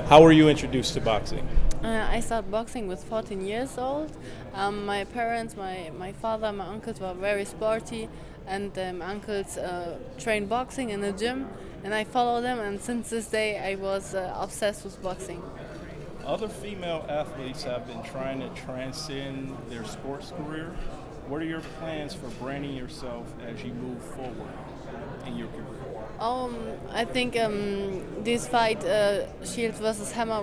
How were you introduced to boxing? I started boxing with 14 years old. My parents, my father, my uncles were very sporty, and my uncles trained boxing in the gym, and I followed them. And since this day, I was obsessed with boxing. Other female athletes have been trying to transcend their sports career. What are your plans for branding yourself as you move forward in your career? I think this fight, Shields versus Hammer,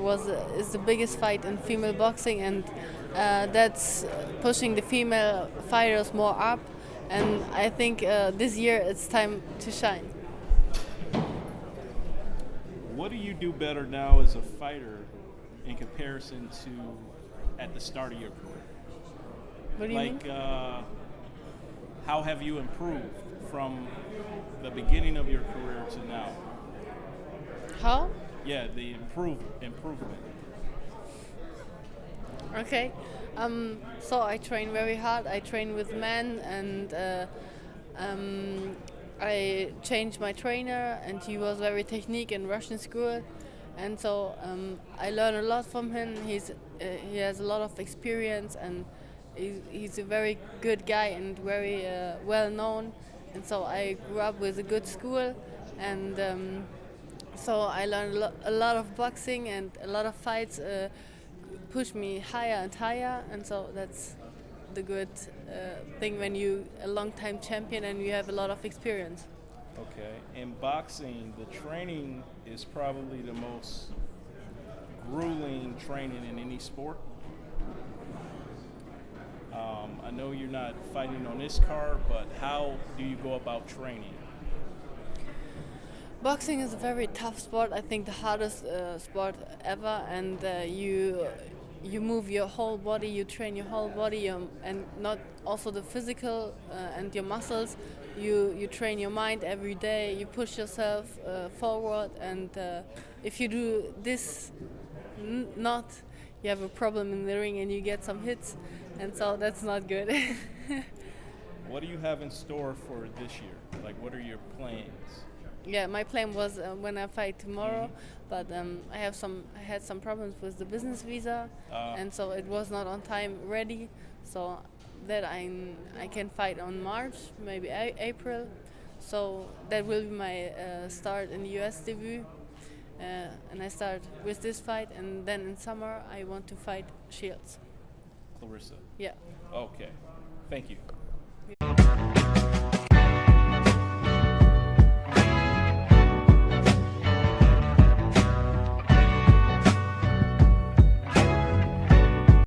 is the biggest fight in female boxing, and that's pushing the female fighters more up. And I think this year it's time to shine. What do you do better now as a fighter in comparison to at the start of your career? What do you mean? How have you improved from the beginning of your career to now? How? Yeah, the improvement. Okay. So I train very hard. I train with men, and I changed my trainer, and he was very technique in Russian school, and so I learned a lot from him. He has a lot of experience, and he's a very good guy and very well known. And so I grew up with a good school, and so I learned a lot of boxing, and a lot of fights pushed me higher and higher. And so that's the good thing when you a long time champion and you have a lot of experience. Okay. In boxing, the training is probably the most grueling training in any sport. I know you're not fighting on this card, but how do you go about training? Boxing is a very tough sport. I think the hardest sport ever, and you move your whole body, you train your whole body, and not also the physical and your muscles. You train your mind every day. You push yourself forward, and if you do this not, you have a problem in the ring and you get some hits, and so that's not good. What do you have in store for this year? Like, what are your plans? Yeah, my plan was when I fight tomorrow, but I had some problems with the business visa, and so it was not on time ready. So that I can fight on March, maybe April. So that will be my start in the US debut, and I start with this fight, and then in summer I want to fight Shields. Claressa. Yeah. Okay. Thank you.